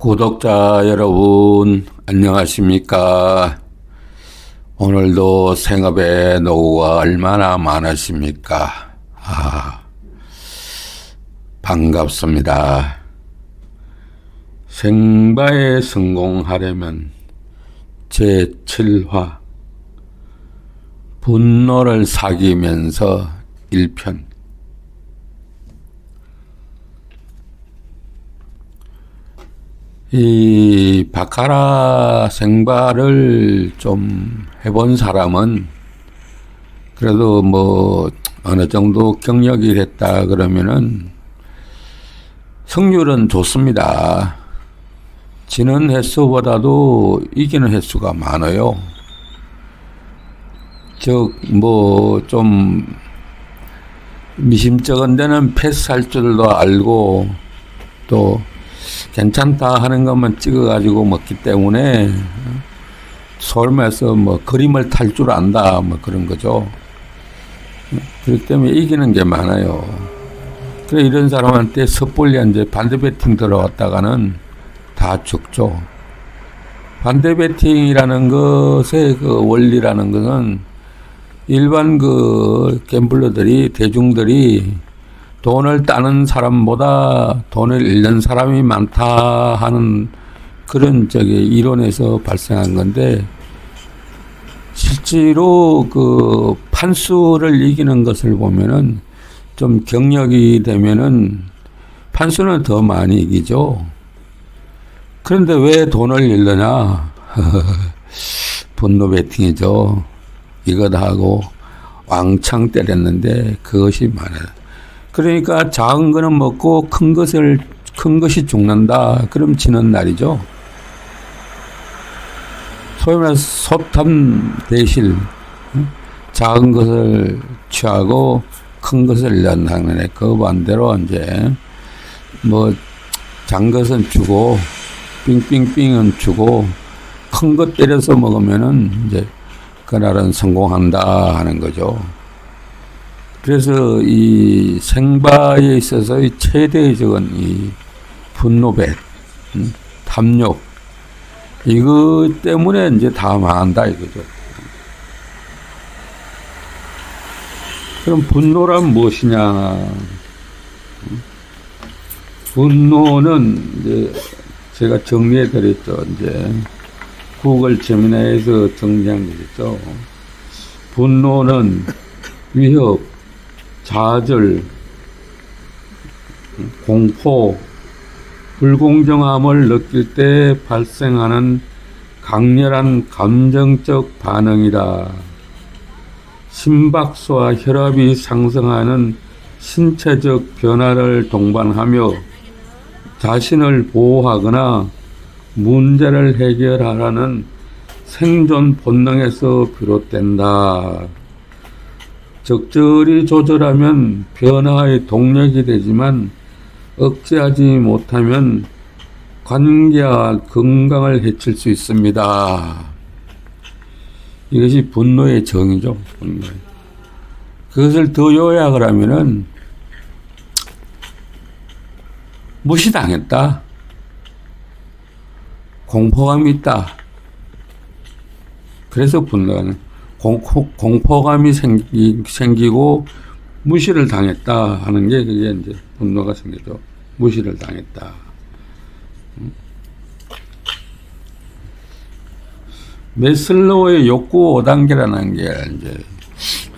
구독자 여러분, 안녕하십니까? 오늘도 생업의 노고가 얼마나 많으십니까? 반갑습니다. 생바에 성공하려면 제7화 분노를 사귀면서 1편. 이 바카라 생바를 좀 해본 사람은 그래도 뭐 어느 정도 경력이 됐다 그러면은 승률은 좋습니다. 지는 횟수보다도 이기는 횟수가 많아요. 즉 뭐 좀 미심쩍은 데는 패스할 줄도 알고 또 괜찮다 하는 것만 찍어가지고 먹기 때문에 솔면서 뭐 그림을 탈 줄 안다 뭐 그런 거죠. 그렇기 때문에 이기는 게 많아요. 그래 이런 사람한테 섣불리 이제 반대 배팅 들어왔다가는 다 죽죠. 반대 배팅이라는 것의 그 원리라는 것은 일반 그 갬블러들이 대중들이 돈을 따는 사람보다 돈을 잃는 사람이 많다 하는 그런 이론에서 발생한 건데, 실제로 그 판수를 이기는 것을 보면은 좀 경력이 되면은 판수는 더 많이 이기죠. 그런데 왜 돈을 잃느냐? 분노 배팅이죠. 이것 하고 왕창 때렸는데 그것이 많아요. 그러니까 작은 거는 먹고 큰 것이 죽는다. 그럼 지는 날이죠. 소위 말해서 소탐대실. 작은 것을 취하고 큰 것을 잃는다는 그 반대로 이제 뭐 작은 것은 주고 삥삥삥은 주고 큰 것 때려서 먹으면은 이제 그날은 성공한다 하는 거죠. 그래서 이 생바에 있어서 이 최대적인 이 분노배, 탐욕, 이거 때문에 이제 다 망한다 이거죠. 그럼 분노란 무엇이냐? 분노는 이제 제가 정리해 드렸죠. 이제 구글 제미나이에서 정리한 거겠죠. 분노는 위협, 좌절, 공포, 불공정함을 느낄 때 발생하는 강렬한 감정적 반응이다. 심박수와 혈압이 상승하는 신체적 변화를 동반하며 자신을 보호하거나 문제를 해결하라는 생존 본능에서 비롯된다. 적절히 조절하면 변화의 동력이 되지만 억제하지 못하면 관계와 건강을 해칠 수 있습니다. 이것이 분노의 정의죠. 분노의. 그것을 더 요약을 하면은 무시당했다. 공포감이 있다. 그래서 분노하는 공포감이 생기고 무시를 당했다 하는 게 그게 이제 분노가 생기죠. 무시를 당했다. 메슬로우의 욕구 5단계라는 게 이제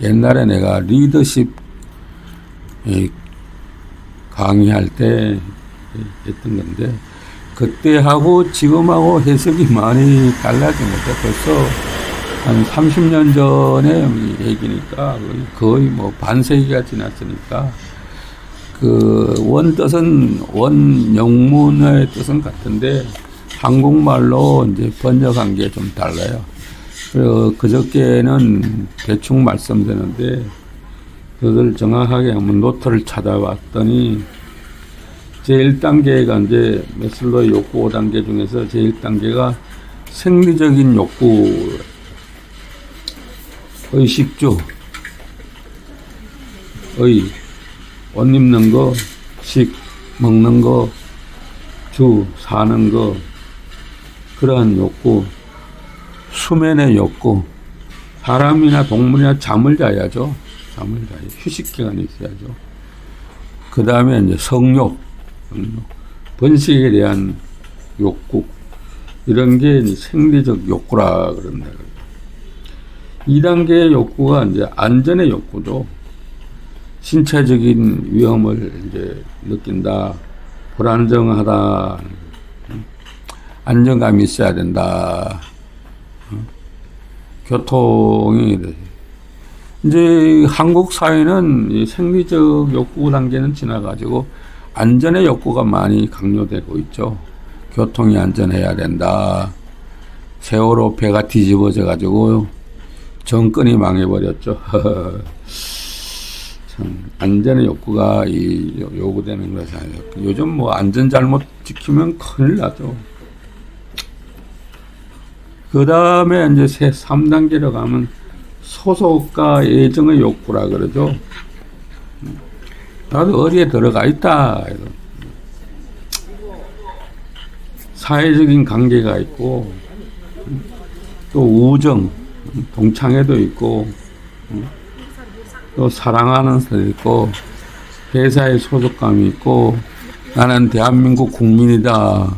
옛날에 내가 리더십 강의할 때 했던 건데, 그때하고 지금하고 해석이 많이 달라진 거죠. 벌써 한 30년 전의 얘기니까 거의 뭐 반세기가 지났으니까 그 원 영문의 뜻은 같은데 한국말로 이제 번역한 게 좀 달라요. 그리고 그저께는 대충 말씀드렸는데 그것을 정확하게 한번 노트를 찾아봤더니 제1단계가 이제 메슬로의 욕구 5단계 중에서 제1단계가 생리적인 욕구, 의식주, 옷 입는 거, 식, 먹는 거, 사는 거, 그러한 욕구, 수면의 욕구, 사람이나 동물이나 잠을 자야죠. 휴식 기간이 있어야죠. 그 다음에 이제 성욕, 번식에 대한 욕구, 이런 게 생리적 욕구라 그런다. 2단계의 욕구가 이제 안전의 욕구죠. 신체적인 위험을 이제 느낀다. 불안정하다. 안정감이 있어야 된다. 교통이 이제 한국 사회는 이 생리적 욕구 단계는 지나가지고 안전의 욕구가 많이 강요되고 있죠. 교통이 안전해야 된다. 세월호 배가 뒤집어져 가지고 정권이 망해버렸죠. 참 안전의 욕구가 요구되는 것이 요즘 뭐 안전 잘못 지키면 큰일 나죠. 그 다음에 이제 3단계로 가면 소속과 애정의 욕구라 그러죠. 나도 어디에 들어가 있다. 사회적인 관계가 있고, 또 우정, 동창회도 있고, 또 사랑하는 사람도 있고, 회사에 소속감이 있고, 나는 대한민국 국민이다.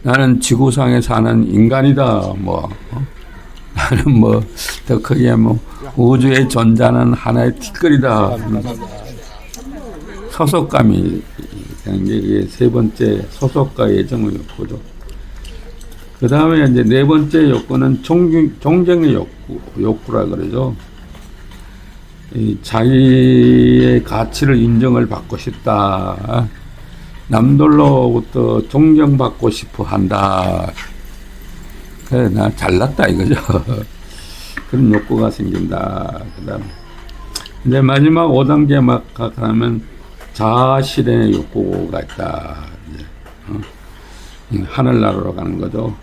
나는 지구상에 사는 인간이다. 나는 더 크게 우주에 존재하는 하나의 티끌이다. 소속감이 되는 게 세 번째 소속과 애정의 욕구죠. 그 다음에 이제 네 번째 욕구는 존경의 욕구라 그러죠. 자기의 가치를 인정을 받고 싶다. 남들로부터 존경받고 싶어 한다. 그래, 나 잘났다 이거죠. 그런 욕구가 생긴다. 그 다음 이제 마지막 5단계 막 가면 자아실현의 욕구가 있다. 이제, 하늘나라로 가는 거죠.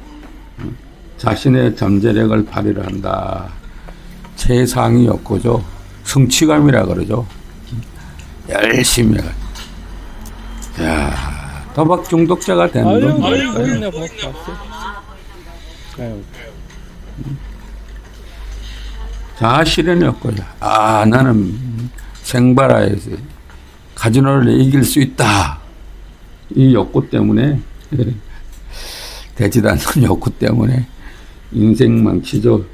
자신의 잠재력을 발휘를 한다. 최상위 욕구죠. 성취감이라 그러죠. 열심히 해가지고. 야, 도박 중독자가 되는 건 뭘까요? 자아실현이 없고요. 나는 생바라에서 카지노를 이길 수 있다. 이 욕구 때문에, 되지도 않는 욕구 때문에 인생 망치죠.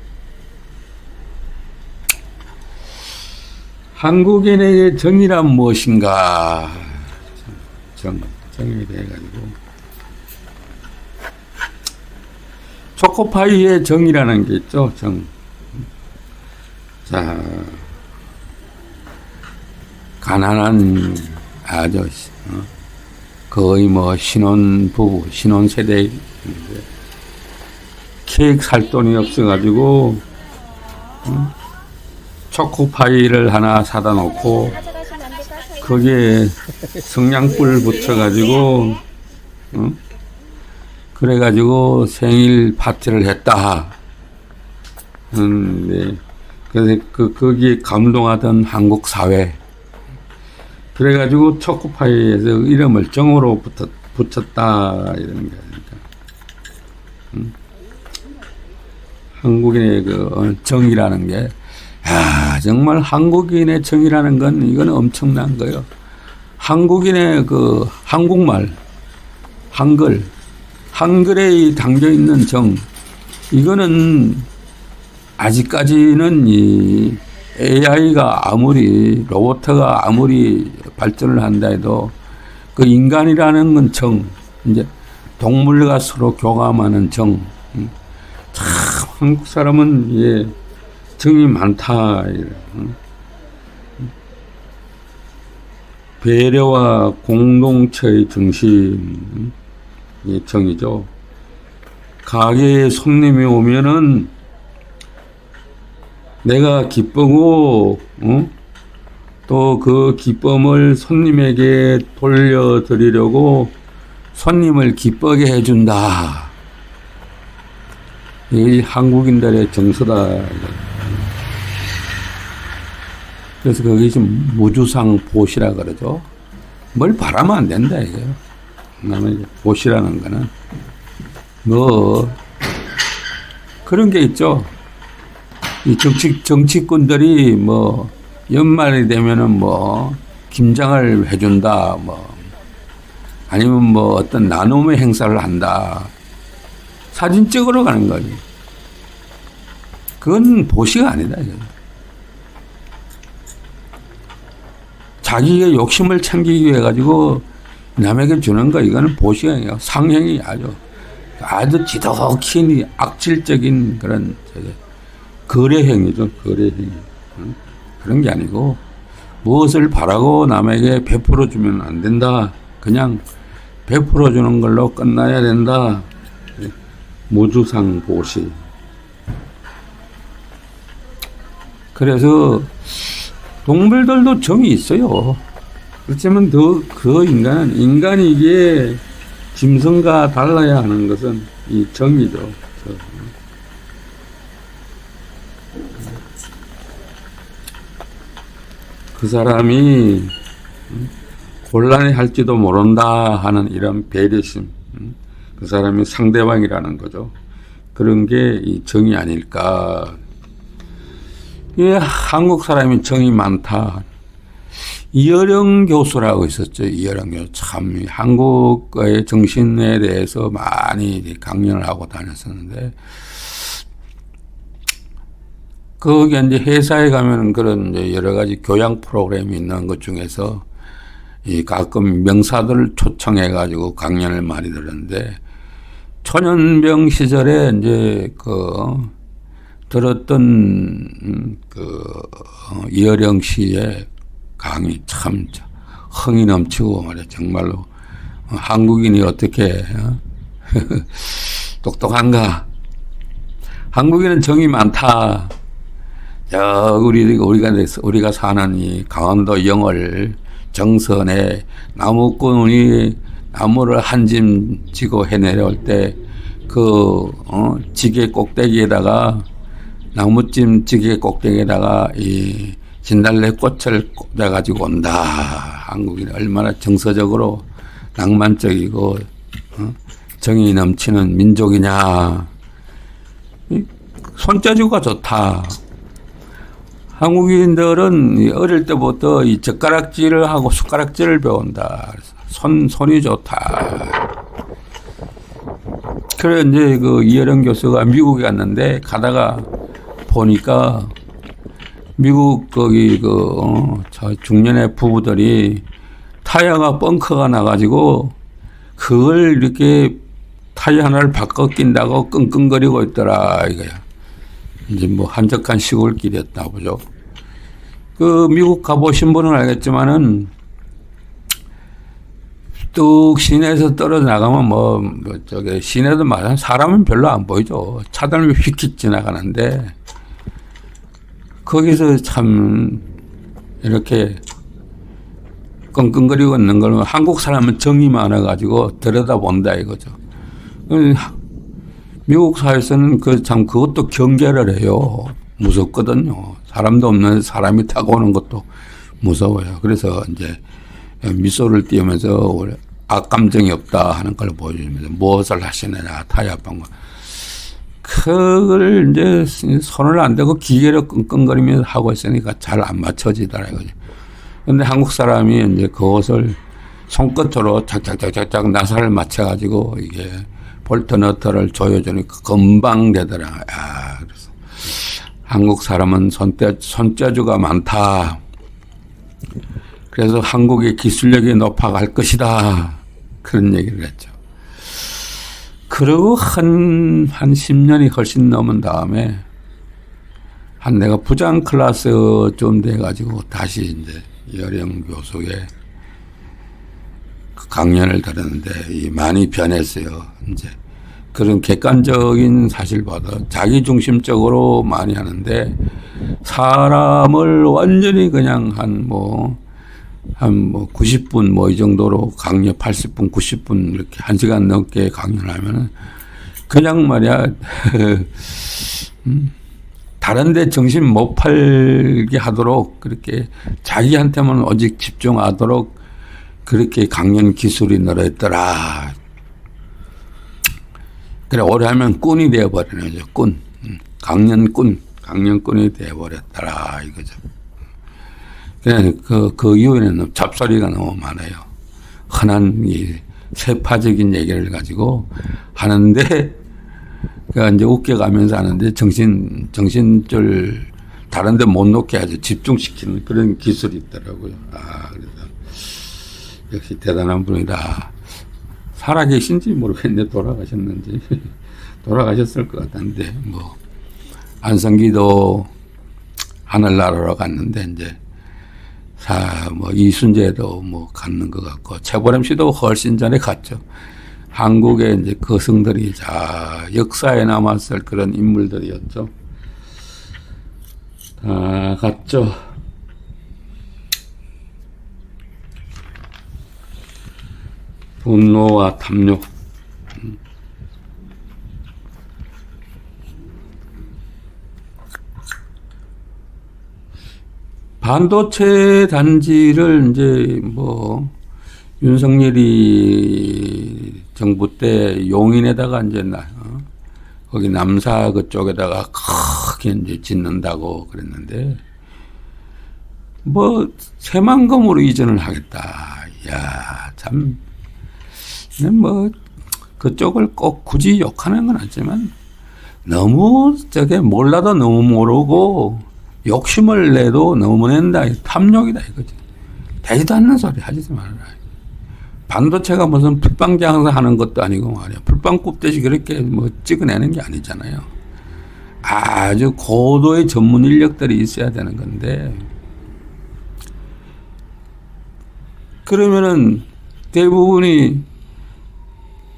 한국인에게 정의란 무엇인가? 정의에 대해 가지고 초코파이의 정의라는 게 있죠. 자, 가난한 아저씨, 거의 신혼부부, 신혼세대, 케이크 살 돈이 없어가지고, 초코파이를 하나 사다 놓고, 거기에 성냥불 붙여가지고, 그래가지고 생일 파티를 했다. 네. 그래서 거기에 감동하던 한국 사회. 그래가지고 초코파이에서 이름을 정으로 붙였다. 이런 게 아닙니까. 한국인의 정이라는 게, 정말 한국인의 정이라는 건 이건 엄청난 거예요. 한국인의 한국말, 한글에 담겨 있는 정, 이거는 아직까지는 이 AI가 로봇가 아무리 발전을 한다 해도 그 인간이라는 건 정, 이제 동물과 서로 교감하는 정. 참 한국 사람은 정이 많다. 배려와 공동체의 정신이 정이죠. 가게에 손님이 오면은 내가 기쁘고, 또 그 기쁨을 손님에게 돌려드리려고 손님을 기쁘게 해준다. 이 한국인들의 정서다. 그래서 그게 좀 무주상 보시라 그러죠. 뭘 바라면 안 된다, 이거요. 그다음에 보시라는 거는 뭐 그런 게 있죠. 이 정치꾼들이 뭐 연말이 되면은 뭐 김장을 해준다, 뭐 아니면 뭐 어떤 나눔의 행사를 한다. 사진 찍으러 가는 거지. 그건 보시가 아니다. 이거. 자기의 욕심을 챙기기 위해 가지고 남에게 주는 거 이거는 보시가 아니에요. 상행이 아주 지독히 악질적인 그런 거래 행위죠. 거래 행위. 그런 게 아니고 무엇을 바라고 남에게 베풀어 주면 안 된다. 그냥 베풀어 주는 걸로 끝나야 된다. 무주상 보시. 그래서 동물들도 정이 있어요. 그렇지만 그 인간이 이게 짐승과 달라야 하는 것은 이 정이죠. 그 사람이 곤란해 할지도 모른다 하는 이런 배려심, 그 사람이 상대방이라는 거죠. 그런 게 이 정이 아닐까. 예, 한국 사람이 정이 많다. 이어령 교수라고 있었죠. 이어령 교수. 참, 한국의 정신에 대해서 많이 강연을 하고 다녔었는데, 거기 이제 회사에 가면 그런 이제 여러 가지 교양 프로그램이 있는 것 중에서 이 가끔 명사들을 초청해가지고 강연을 많이 들었는데, 초년병 시절에 이제 들었던 이어령 씨의 강의 참 흥이 넘치고 말이야. 정말로 한국인이 어떻게 똑똑한가? 한국인은 정이 많다. 우리가 사는 이 강원도 영월 정선에 나무꾼이 나무를 한 짐 지고 해내려올 때 지게 꼭대기에다가 나무찜 지게 꼭대기에다가 이 진달래 꽃을 꽂아가지고 온다. 한국인이 얼마나 정서적으로 낭만적이고 정이 넘치는 민족이냐. 손재주가 좋다. 한국인들은 어릴 때부터 이 젓가락질을 하고 숟가락질을 배운다. 손이 좋다. 그래 이제 이어령 교수가 미국에 갔는데 가다가 보니까 미국 저 중년의 부부들이 타이어가 벙커가 나가지고 그걸 이렇게 타이어 하나를 바꿔 낀다고 끙끙거리고 있더라 이거야. 이제 뭐 한적한 시골길이었나 보죠. 미국 가보신 분은 알겠지만은 뚝 시내에서 떨어져 나가면 시내도 마찬가지 사람은 별로 안 보이죠. 차들이 휙휙 지나가는데 거기서 참 이렇게 끙끙거리고 있는 걸 한국 사람은 정이 많아가지고 들여다본다 이거죠. 미국 사회에서는 그것도 경계를 해요. 무섭거든요. 사람도 없는 사람이 타고 오는 것도 무서워요. 그래서 이제 미소를 띄우면서 악감정이 없다 하는 걸 보여주면서 무엇을 하시느냐 타이어 방법. 그걸 이제 손을 안 대고 기계로 끙끙거리면서 하고 있으니까 잘 안 맞춰지더라 이거죠. 근데 한국 사람이 이제 그것을 손끝으로 착착착착착 나사를 맞춰가지고 이게 볼트 너트를 조여주니까 금방 되더라. 그래서 한국 사람은 손재주가 많다. 그래서 한국의 기술력이 높아갈 것이다. 그런 얘기를 했죠. 그리고 한 10년이 훨씬 넘은 다음에 내가 부장 클래스쯤 돼가지고 다시 이제 이어령 교수의 강연을 들었는데 많이 변했어요. 이제 그런 객관적인 사실보다 자기중심적으로 많이 하는데 사람을 완전히 그냥 한 90분 이 정도로 강연 80분, 90분 이렇게 1시간 넘게 강연을 하면은 그냥 말이야 다른데 정신 못 팔게 하도록 그렇게 자기한테만 오직 집중하도록 그렇게 강연 기술이 늘어있더라. 그래, 오래 하면 꾼이 되어버리는 거죠. 꾼. 강연꾼이 되어버렸더라. 이거죠. 그냥 그 이후에는 잡소리가 너무 많아요. 흔한 이 세파적인 얘기를 가지고 하는데, 그 이제 웃겨가면서 하는데 정신줄 다른 데 못 놓게 아주 집중시키는 그런 기술이 있더라고요. 그래서 역시 대단한 분이다. 살아계신지 모르겠는데 돌아가셨는지 돌아가셨을 것 같은데 뭐 안성기도 하늘나라로 갔는데 이제 뭐 이순재도 뭐 갔는 것 같고 최보람 씨도 훨씬 전에 갔죠. 한국의 이제 거성들이 역사에 남았을 그런 인물들이었죠. 다 갔죠. 분노와 탐욕. 반도체 단지를 이제 뭐 윤석열이 정부 때 용인에다가 이제 거기 남사 그쪽에다가 크게 이제 짓는다고 그랬는데 뭐 새만금으로 이전을 하겠다. 야, 참. 뭐 그쪽을 꼭 굳이 욕하는 건 아니지만 너무 몰라도 너무 모르고 욕심을 내도 너무 낸다. 탐욕이다 이거지. 되지도 않는 소리 하지 말아라. 반도체가 무슨 풀빵 하는 것도 아니고 말이야. 풀빵 굽듯이 그렇게 뭐 찍어내는 게 아니잖아요. 아주 고도의 전문 인력들이 있어야 되는 건데 그러면은 대부분이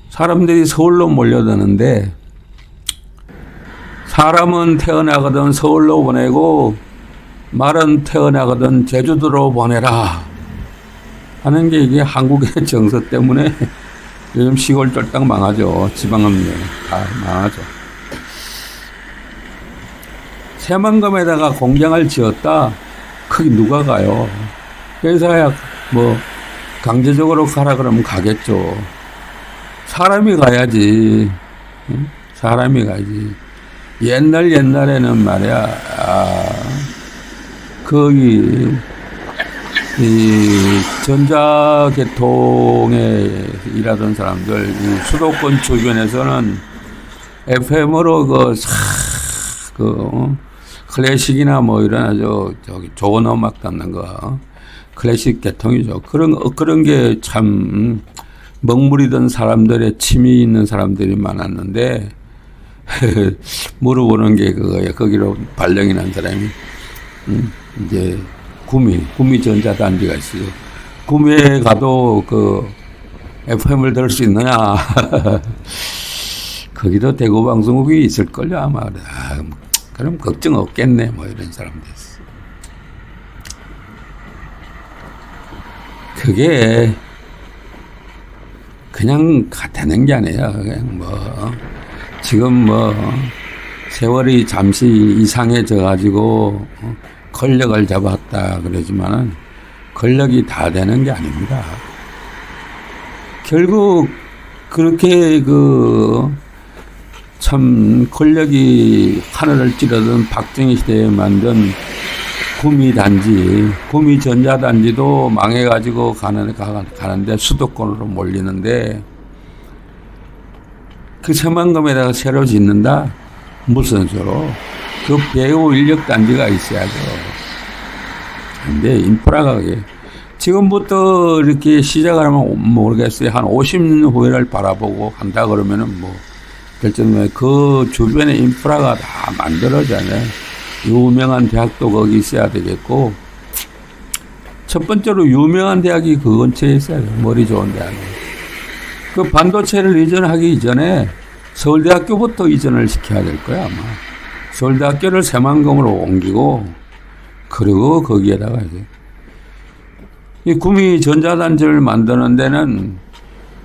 사람들이 서울로 몰려드는데 사람은 태어나거든 서울로 보내고 말은 태어나거든 제주도로 보내라 하는 게 이게 한국의 정서 때문에 요즘 시골 쫄딱 망하죠. 지방업계 다 망하죠. 새만금에다가 공장을 지었다. 거기 누가 가요? 회사야 뭐 강제적으로 가라 그러면 가겠죠. 사람이 가야지. 사람이 가야지. 옛날에는 말이야, 거기, 이 전자계통에 일하던 사람들, 이 수도권 주변에서는 FM으로 클래식이나 뭐 이런 아주 좋은 음악 듣는 거, 클래식 계통이죠. 그런 게 참, 먹물이던 사람들의 취미 있는 사람들이 많았는데, 물어보는 게 그거예요. 거기로 발령이 난 사람이, 이제, 구미 전자단지가 있어요. 구미에 가도 FM을 들을 수 있느냐. 거기도 대구방송국이 있을걸요, 아마. 그럼 걱정 없겠네, 뭐 이런 사람들. 그게, 그냥 되는 게 아니에요. 그냥 지금 세월이 잠시 이상해져가지고 권력을 잡았다 그러지만은 권력이 다 되는 게 아닙니다. 결국 그렇게 참 권력이 하늘을 찌르던 박정희 시대에 만든 구미 전자단지도 망해가지고 가는데 수도권으로 몰리는데 그 새만금에다가 새로 짓는다? 무슨 소로? 그 배후 인력 단지가 있어야죠. 근데 인프라가 지금부터 이렇게 시작을 하면 모르겠어요. 한 50년 후를 바라보고 한다 그러면은 될 정도에 그 주변에 인프라가 다 만들어져요. 유명한 대학도 거기 있어야 되겠고, 첫 번째로 유명한 대학이 그 근처에 있어야 돼요. 머리 좋은 대학이. 그 반도체를 이전하기 이전에 서울대학교부터 이전을 시켜야 될 거야, 아마. 서울대학교를 새만금으로 옮기고, 그리고 거기에다가 이제, 이 구미 전자단지를 만드는 데는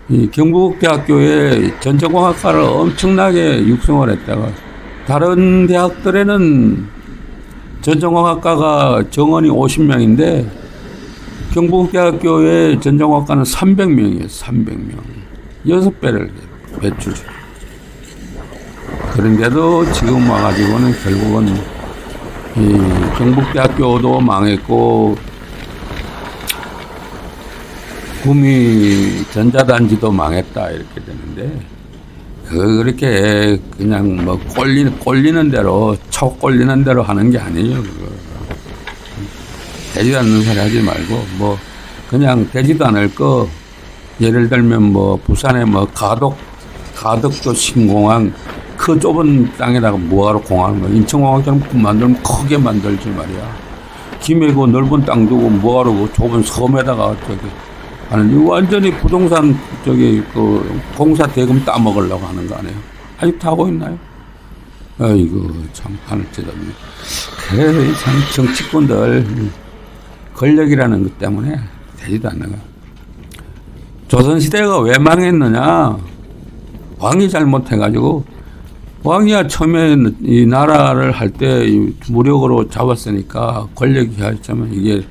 이 경북대학교에 전자공학과를 엄청나게 육성을 했다가, 다른 대학들에는 전자공학과가 정원이 50명인데 경북대학교의 전정학과는 300명이에요. 300명. 6배를 배출. 그런데도 지금 와가지고는 결국은 이 경북대학교도 망했고 구미 전자단지도 망했다 이렇게 되는데 그렇게 그냥 뭐 꼴리는 대로 쳐 꼴리는 대로 하는 게 아니에요. 그거. 되지도 않는 소리 하지 말고 뭐 그냥 되지도 않을 거 예를 들면 뭐 부산에 뭐 가덕도 신공항 그 좁은 땅에다가 뭐하러 공항을 거 인천공항처럼 만들면 크게 만들지 말이야. 김해고 넓은 땅 두고 뭐하러 그 좁은 섬에다가 저기 하는 이거 완전히 부동산 저기 그 공사 대금 따먹으려고 하는 거 아니에요? 아직도 하고 있나요? 아이고 참 하늘째 없네. 그래 참 정치꾼들 권력이라는 것 때문에 되지도 않는 거야. 조선시대가 왜 망했느냐? 왕이 잘못해가지고 왕이야 처음에 이 나라를 할 때 무력으로 잡았으니까 권력이 하였지만 이게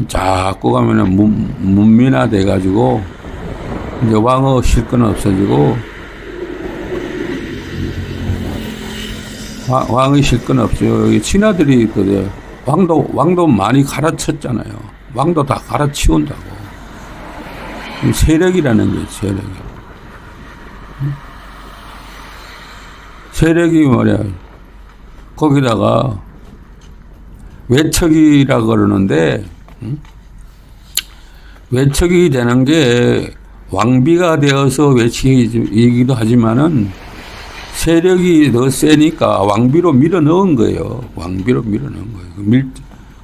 자꾸 가면은 문민화 돼가지고 이제 왕의 실권은 없어지고 왕의 실권 없어요. 신하들이 그 왕도 많이 갈아쳤잖아요. 왕도 다 갈아치운다고. 세력이라는 게 세력이. 세력이 뭐냐. 거기다가 외척이라 그러는데 외척이 되는 게 왕비가 되어서 외척이기도 하지만은 세력이 더 세니까 왕비로 밀어 넣은 거예요. 왕비로 밀어 넣은 거예요.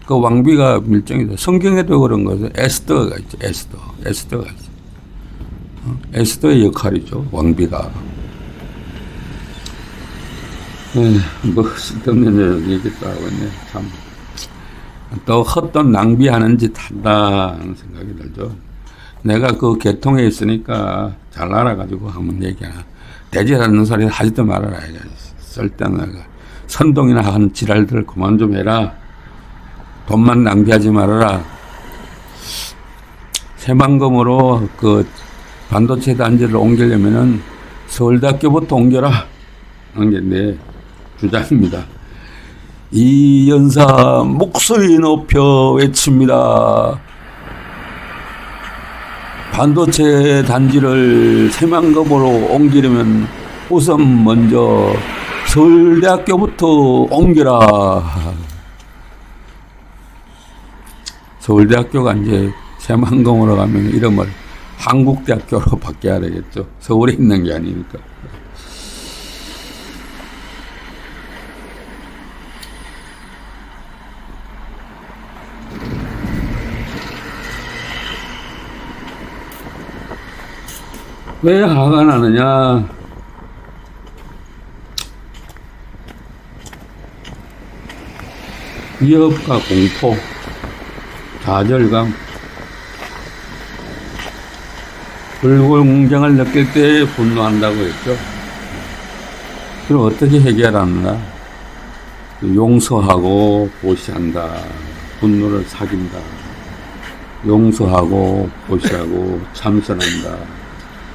그 왕비가 밀정이다. 성경에도 그런 거죠. 에스더가 있죠. 에스더가 있죠. 에스더의 역할이죠. 왕비가. 뭐 쓸데없는 얘기도 하고 있네. 참. 또 헛돈 낭비하는 짓 한다 하는 생각이 들죠. 내가 그 계통에 있으니까 잘 알아가지고 한번 얘기하나. 되지 않는 소리 하지도 말아라. 쓸데없는 선동이나 하는 지랄들 그만 좀 해라. 돈만 낭비하지 말아라. 새만금으로 그 반도체 단지를 옮기려면은 서울대학교부터 옮겨라 하는 게 내 주장입니다. 이 연사 목소리 높여 외칩니다. 반도체 단지를 새만금으로 옮기려면 우선 먼저 서울대학교부터 옮겨라. 서울대학교가 이제 새만금으로 가면 이름을 한국대학교로 바뀌어야 되겠죠. 서울에 있는 게 아니니까. 왜 화가 나느냐? 위협과 공포, 좌절감, 불공정을 느낄 때 분노한다고 했죠. 그럼 어떻게 해결하느냐? 용서하고 보시한다. 분노를 사귄다. 용서하고 보시하고 참선한다.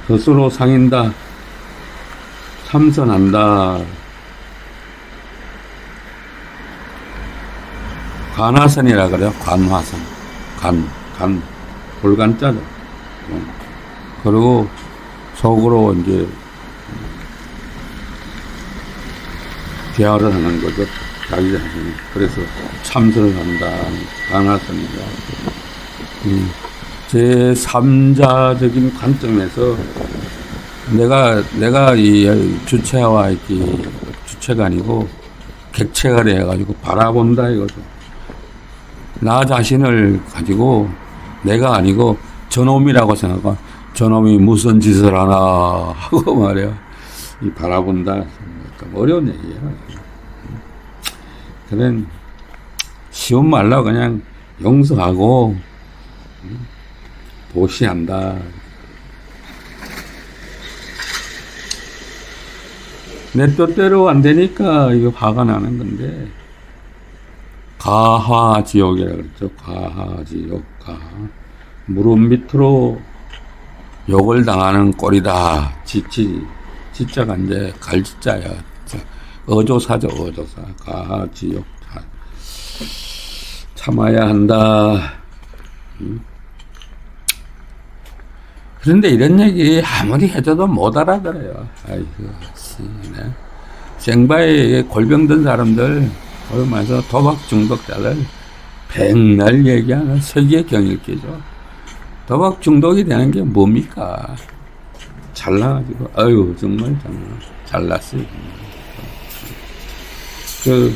스스로 상인다. 참선한다. 관화선이라 그래요. 관화선. 불간자죠. 그리고 속으로 이제 대화를 하는 거죠. 자기 자신이. 그래서 참선을 한다. 관화선이다. 제 3자적인 관점에서 내가 이 주체와 주체가 아니고 객체가 돼가지고 바라본다 이거죠. 나 자신을 가지고 내가 아니고 저놈이라고 생각하고 저놈이 무슨 짓을 하나 하고 말이야. 이 바라본다. 어려운 얘기야. 그런 쉬운 말로 그냥 용서하고 보시한다. 내 뜻대로 안 되니까 이거 화가 나는 건데 가하지옥이라고 그랬죠. 가하지옥. 무릎 밑으로 욕을 당하는 꼴이다. 지자가 이제 갈지자야. 어조사죠, 어조사. 가지욕. 참아야 한다. 그런데 이런 얘기 아무리 해줘도 못 알아들어요. 아이고, 네. 생바에 골병든 사람들, 그러면서 도박 중독자들, 백날 얘기하는 세계 경일기죠. 도박 중독이 되는 게 뭡니까? 잘나가지고, 아유, 정말 잘났어요. 그,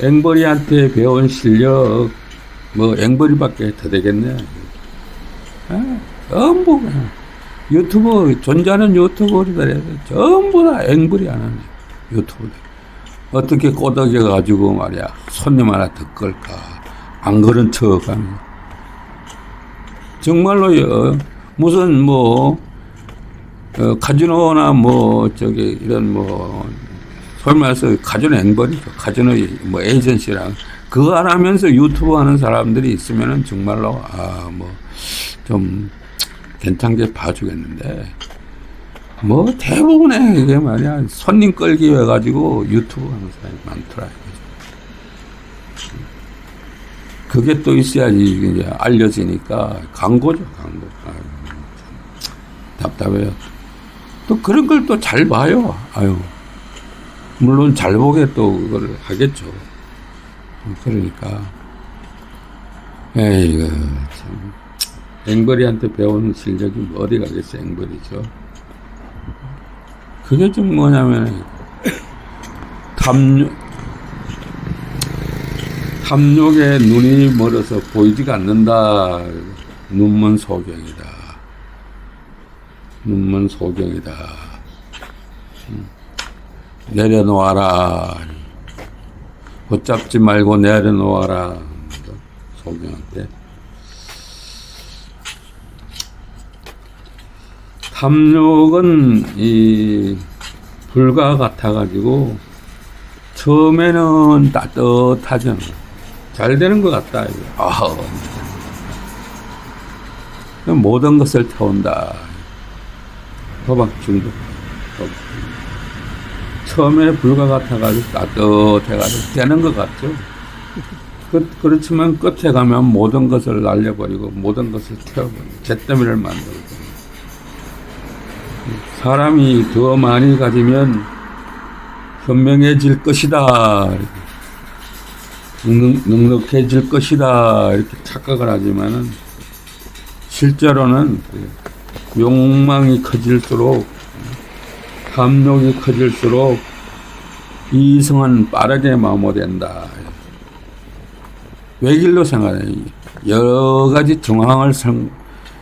앵벌이한테 배운 실력, 뭐, 앵벌이밖에 더 되겠네. 전부, 유튜브, 존재하는 유튜버들이 전부 다 앵벌이 안 하네. 유튜브들. 어떻게 꼬덕여가지고 말이야. 손님 하나 더 끌까. 안 그런 척 하는. 정말로요. 무슨 뭐, 카지노나 뭐, 이런 뭐, 소위 말해서 카지노 앵벌이죠. 카지노 뭐 에이전시랑. 그거 안 하면서 유튜브 하는 사람들이 있으면은 정말로, 좀, 괜찮게 봐주겠는데. 뭐, 대부분의 이게 말이야. 손님 끌기 위해 가지고 유튜브 하는 사람이 많더라. 그게 또 있어야지 이제 알려지니까 광고죠, 광고. 답답해요. 또 그런 걸 또 잘 봐요. 아유. 물론 잘 보게 또 그걸 하겠죠. 그러니까. 에이그, 참. 앵벌이한테 배운 실력이 어디 가겠어, 앵벌이죠. 그게 좀 뭐냐면, 탐욕에 눈이 멀어서 보이지가 않는다. 눈먼 소경이다. 눈먼 소경이다. 내려놓아라. 붙잡지 말고 내려놓아라. 소경한테. 탐욕은 이 불과 같아가지고 처음에는 따뜻하잖아. 잘 되는 것 같다. 모든 것을 태운다. 도박 중독. 처음에 불과 같아가지고 따뜻해가지고 되는 것 같죠. 그렇지만 끝에 가면 모든 것을 날려버리고 모든 것을 태워버리고 잿더미를 만들고. 사람이 더 많이 가지면 현명해질 것이다. 넉넉해질 것이다. 이렇게 착각을 하지만은 실제로는 욕망이 커질수록 탐욕이 커질수록 이성은 빠르게 마모된다. 외길로 생각해. 여러 가지 정황을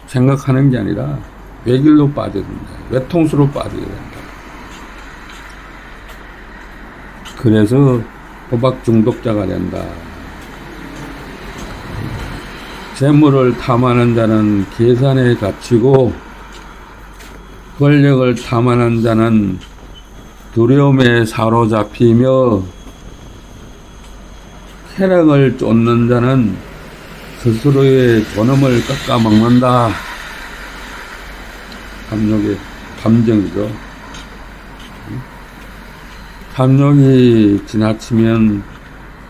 생각하는 게 아니라 외길로 빠져든다. 외통수로 빠지게 된다. 그래서 도박 중독자가 된다. 재물을 탐하는 자는 계산에 갇히고 권력을 탐하는 자는 두려움에 사로잡히며 쾌락을 쫓는 자는 스스로의 존엄을 깎아먹는다. 탐욕의 감정이죠. 탐욕이 지나치면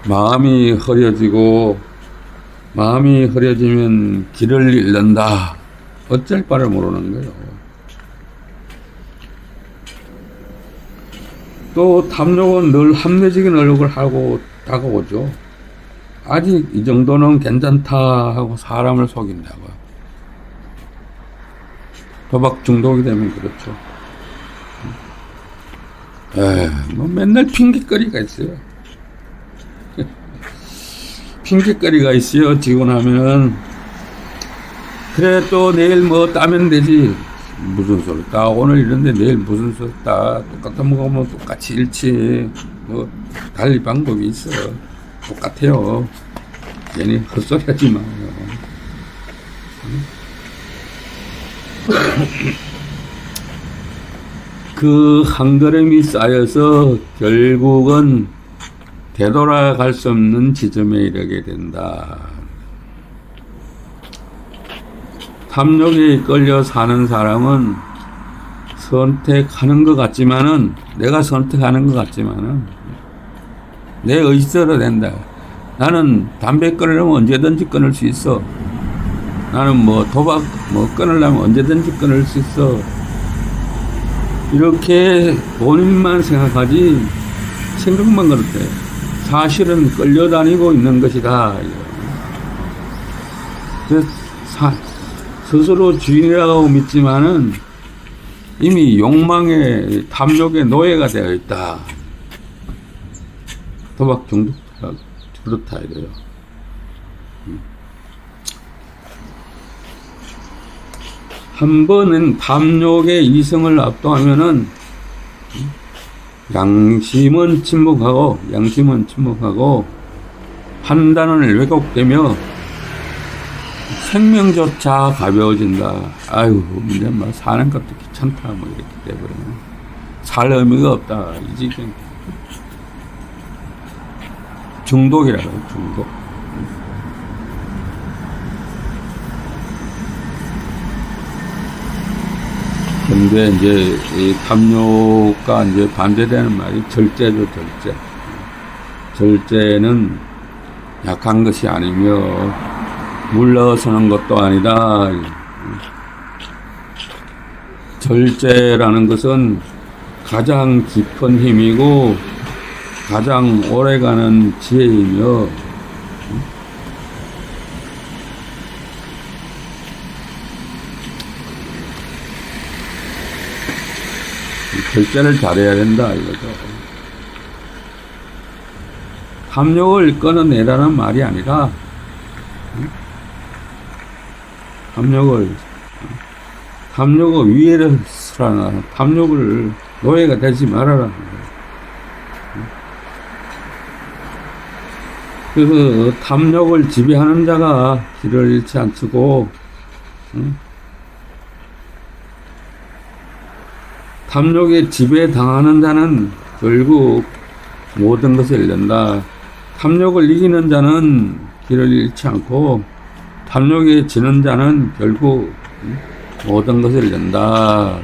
마음이 흐려지고 마음이 흐려지면 길을 잃는다. 어쩔 바를 모르는 거예요. 또 탐욕은 늘 합리적인 얼굴을 하고 다가오죠. 아직 이 정도는 괜찮다 하고 사람을 속인다고요. 도박 중독이 되면 그렇죠. 뭐 맨날 핑계거리가 있어요. 핑계거리가 있어요. 지고 나면 그래 또 내일 뭐 따면 되지. 무슨 소리 따. 오늘 이런데 내일 무슨 소리 따. 똑같은 먹으면 똑같이 잃지. 뭐 달리 방법이 있어. 똑같아요. 괜히 헛소리 하지 마요. 그 한 걸음이 쌓여서 결국은 되돌아갈 수 없는 지점에 이르게 된다. 탐욕에 이끌려 사는 사람은 선택하는 것 같지만은, 내가 선택하는 것 같지만은, 내 의지대로 된다. 나는 담배 끊으려면 언제든지 끊을 수 있어. 나는 뭐 도박 끊으려면 언제든지 끊을 수 있어. 이렇게 본인만 생각하지, 생각만 그렇대. 사실은 끌려다니고 있는 것이다. 그래서 스스로 주인이라고 믿지만은 이미 욕망의 탐욕의 노예가 되어 있다. 도박 중독자가 그렇다 이래요. 한 번은 탐욕의 이성을 압도하면은 양심은 침묵하고 판단은 왜곡되며 생명조차 가벼워진다. 아유, 이제 뭐 사는 것도 귀찮다 뭐 이렇게 돼버리면 살 의미가 없다. 이 지경 중독이라고 해요. 중독. 근데 이제 이 탐욕과 이제 반대되는 말이 절제죠, 절제. 절제는 약한 것이 아니며 물러서는 것도 아니다. 절제라는 것은 가장 깊은 힘이고 가장 오래가는 지혜이며 절제를 잘해야 된다 이거죠. 탐욕을 끊어내라는 말이 아니라 탐욕을 위해를 쓰라나 탐욕을 노예가 되지 말아라. 그래서 탐욕을 지배하는 자가 길을 잃지 않고 탐욕에 지배당하는 자는 결국 모든 것을 잃는다. 탐욕을 이기는 자는 길을 잃지 않고 탐욕에 지는 자는 결국 모든 것을 잃는다.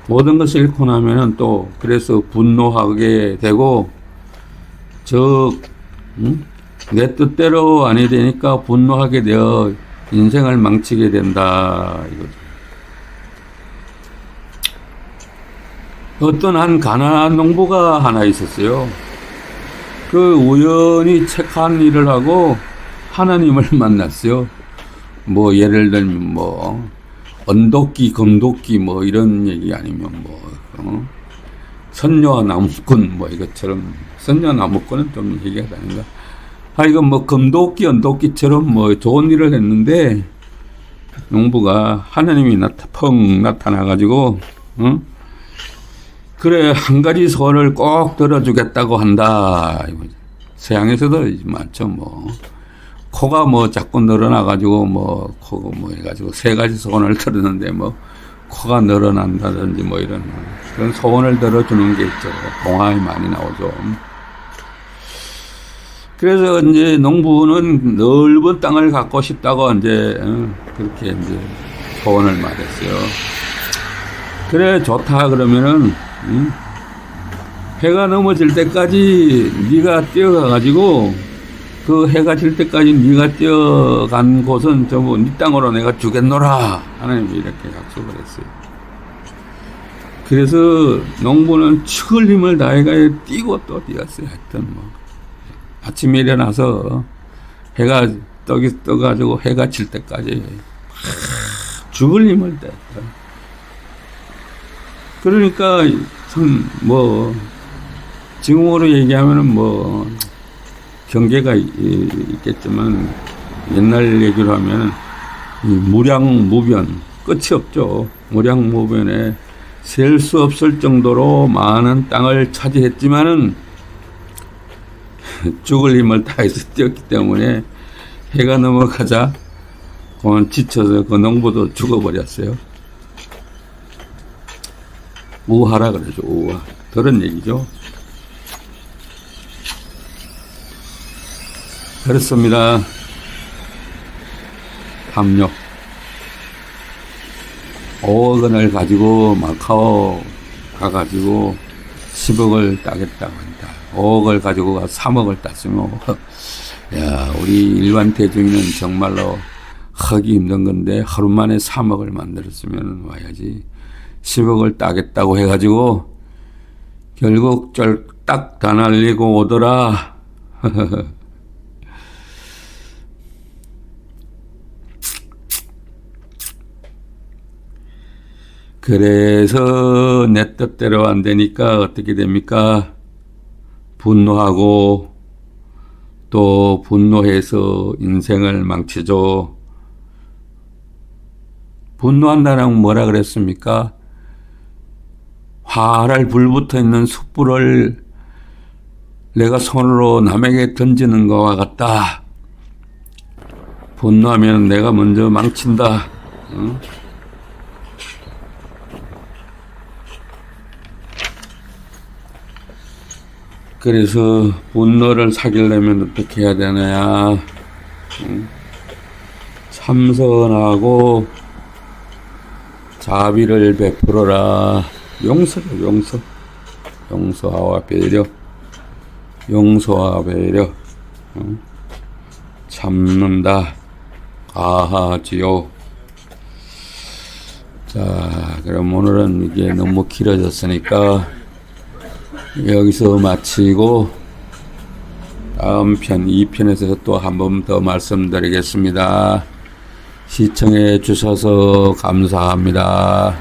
모든 것을 잃고 나면은 또 그래서 분노하게 되고 내 뜻대로 아니 되니까 분노하게 되어 인생을 망치게 된다. 이거죠. 어떤 한 가난한 농부가 하나 있었어요. 그 우연히 착한 일을 하고 하나님을 만났어요. 뭐 예를 들면 뭐 언도끼, 금도끼 뭐 이런 얘기 아니면 뭐 선녀와 나무꾼 뭐 이것처럼 선녀 나무꾼은 좀 얘기가 다른가. 이건 뭐 금도끼, 언도끼처럼 뭐 좋은 일을 했는데 농부가 하나님이 펑 나타나가지고 그래 한 가지 소원을 꼭 들어주겠다고 한다. 서양에서도 많죠. 뭐 코가 뭐 자꾸 늘어나가지고 뭐 코가 뭐 해가지고 세 가지 소원을 들었는데 뭐 코가 늘어난다든지 뭐 이런 그런 소원을 들어주는 게 있죠. 동화에 많이 나오죠. 그래서 이제 농부는 넓은 땅을 갖고 싶다고 이제 그렇게 이제 소원을 말했어요. 그래 좋다 그러면은 해가 넘어질 때까지 네가 뛰어가가지고 그 해가 질 때까지 네가 뛰어간 곳은 전부 네 땅으로 내가 주겠노라. 하나님이 이렇게 약속을 했어요. 그래서 농부는 죽을 힘을 다해가 뛰고 또 뛰었어요. 하여튼 뭐 아침에 일어나서 해가 떠가지고 해가 질 때까지 죽을 힘을 다했다. 그러니까 참 뭐 지금으로 얘기하면은 뭐 경계가 있겠지만 옛날 얘기로 하면은 무량무변 끝이 없죠. 무량무변에 셀 수 없을 정도로 많은 땅을 차지했지만은 죽을 힘을 다해서 뛰었기 때문에 해가 넘어가자 그만 지쳐서 그 농부도 죽어버렸어요. 우하라 그러죠. 우하. 그런 얘기죠. 그렇습니다. 탐욕. 5억 원을 가지고 마카오 가가지고 10억을 따겠다고 한다. 5억을 가지고 3억을 땄으면, 야, 우리 일반 대중은 정말로 하기 힘든 건데, 하루 만에 3억을 만들었으면 와야지. 10억을 따겠다고 해가지고, 결국 쫄딱 다 날리고 오더라. 그래서 내 뜻대로 안 되니까 어떻게 됩니까? 분노하고 또 분노해서 인생을 망치죠. 분노한다는 건 뭐라 그랬습니까? 활활 불붙어 있는 숯불을 내가 손으로 남에게 던지는 것과 같다. 분노하면 내가 먼저 망친다. 응? 그래서 분노를 사귀려면 어떻게 해야 되느냐. 응? 참선하고 자비를 베풀어라. 용서죠, 용서. 용서와 배려. 용서와 배려. 응? 참는다. 가하지요. 자, 그럼 오늘은 이게 너무 길어졌으니까 여기서 마치고 다음 편 2편에서 또 한 번 더 말씀드리겠습니다. 시청해 주셔서 감사합니다.